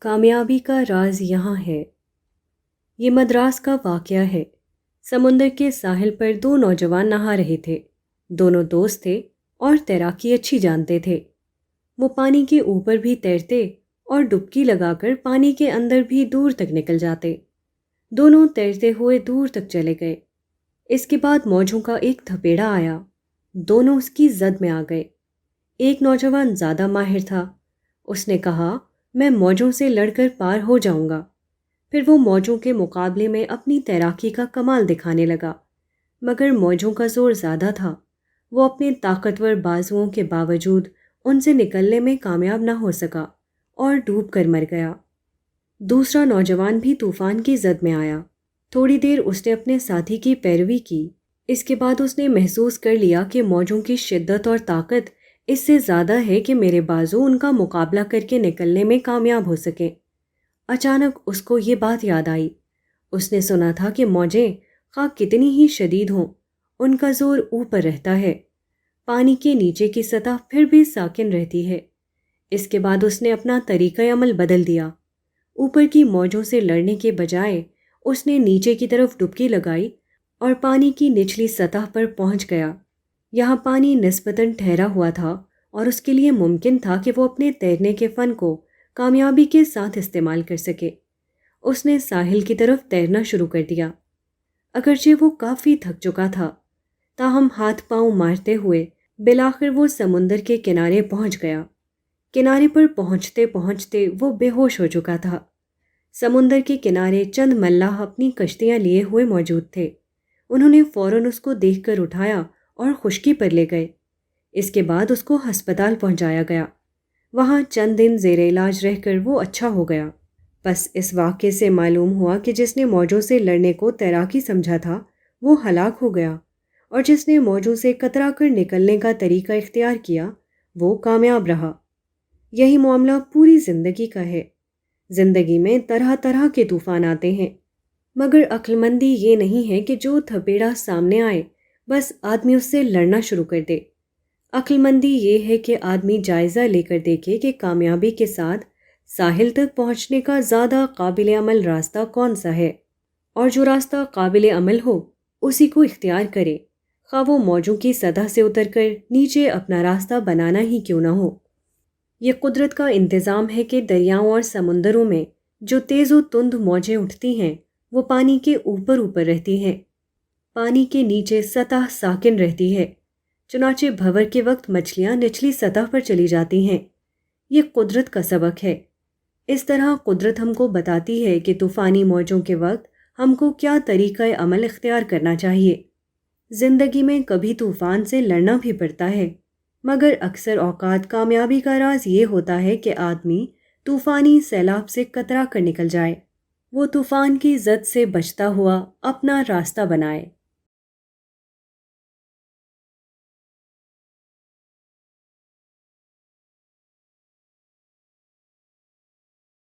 کامیابی کا راز یہاں ہے۔ یہ مدراس کا واقعہ ہے۔ سمندر کے ساحل پر دو نوجوان نہا رہے تھے۔ دونوں دوست تھے اور تیراکی اچھی جانتے تھے۔ وہ پانی کے اوپر بھی تیرتے اور ڈبکی لگا کر پانی کے اندر بھی دور تک نکل جاتے۔ دونوں تیرتے ہوئے دور تک چلے گئے۔ اس کے بعد موجوں کا ایک تھپیڑا آیا۔ دونوں اس کی زد میں آ گئے۔ ایک نوجوان زیادہ ماہر تھا۔ اس نے کہا، میں موجوں سے لڑ کر پار ہو جاؤں گا۔ پھر وہ موجوں کے مقابلے میں اپنی تیراکی کا کمال دکھانے لگا، مگر موجوں کا زور زیادہ تھا۔ وہ اپنے طاقتور بازوؤں کے باوجود ان سے نکلنے میں کامیاب نہ ہو سکا اور ڈوب کر مر گیا۔ دوسرا نوجوان بھی طوفان کی زد میں آیا۔ تھوڑی دیر اس نے اپنے ساتھی کی پیروی کی۔ اس کے بعد اس نے محسوس کر لیا کہ موجوں کی شدت اور طاقت اس سے زیادہ ہے کہ میرے بازو ان کا مقابلہ کر کے نکلنے میں کامیاب ہو سکیں۔ اچانک اس کو یہ بات یاد آئی۔ اس نے سنا تھا کہ موجیں خواہ کتنی ہی شدید ہوں، ان کا زور اوپر رہتا ہے، پانی کے نیچے کی سطح پھر بھی ساکن رہتی ہے۔ اس کے بعد اس نے اپنا طریقہ عمل بدل دیا۔ اوپر کی موجوں سے لڑنے کے بجائے اس نے نیچے کی طرف ڈبکی لگائی اور پانی کی نچلی سطح پر پہنچ گیا۔ یہاں پانی نسبتاً ٹھہرا ہوا تھا اور اس کے لیے ممکن تھا کہ وہ اپنے تیرنے کے فن کو کامیابی کے ساتھ استعمال کر سکے۔ اس نے ساحل کی طرف تیرنا شروع کر دیا۔ اگرچہ وہ کافی تھک چکا تھا، تاہم ہاتھ پاؤں مارتے ہوئے بالآخر وہ سمندر کے کنارے پہنچ گیا۔ کنارے پر پہنچتے پہنچتے وہ بے ہوش ہو چکا تھا۔ سمندر کے کنارے چند ملاح اپنی کشتیاں لیے ہوئے موجود تھے۔ انہوں نے فوراً اس کو دیکھ کر اٹھایا اور خشکی پر لے گئے۔ اس کے بعد اس کو ہسپتال پہنچایا گیا۔ وہاں چند دن زیر علاج رہ کر وہ اچھا ہو گیا۔ بس اس واقعے سے معلوم ہوا کہ جس نے موجوں سے لڑنے کو تیراکی سمجھا تھا وہ ہلاک ہو گیا، اور جس نے موجوں سے کترا کر نکلنے کا طریقہ اختیار کیا وہ کامیاب رہا۔ یہی معاملہ پوری زندگی کا ہے۔ زندگی میں طرح طرح کے طوفان آتے ہیں، مگر عقل مندی یہ نہیں ہے کہ جو تھپیڑا سامنے آئے بس آدمی اس سے لڑنا شروع کر دے۔ عقل مندی یہ ہے کہ آدمی جائزہ لے کر دیکھے کہ کامیابی کے ساتھ ساحل تک پہنچنے کا زیادہ قابل عمل راستہ کون سا ہے، اور جو راستہ قابل عمل ہو اسی کو اختیار کرے، خواہ وہ موجوں کی سطح سے اتر کر نیچے اپنا راستہ بنانا ہی کیوں نہ ہو۔ یہ قدرت کا انتظام ہے کہ دریاؤں اور سمندروں میں جو تیز و تند موجیں اٹھتی ہیں وہ پانی کے اوپر اوپر رہتی ہیں، پانی کے نیچے سطح ساکن رہتی ہے۔ چنانچہ بھنور کے وقت مچھلیاں نچلی سطح پر چلی جاتی ہیں۔ یہ قدرت کا سبق ہے۔ اس طرح قدرت ہم کو بتاتی ہے کہ طوفانی موجوں کے وقت ہم کو کیا طریقہ عمل اختیار کرنا چاہیے۔ زندگی میں کبھی طوفان سے لڑنا بھی پڑتا ہے، مگر اکثر اوقات کامیابی کا راز یہ ہوتا ہے کہ آدمی طوفانی سیلاب سے کترا کر نکل جائے، وہ طوفان کی زد سے بچتا ہوا اپنا راستہ بنائے۔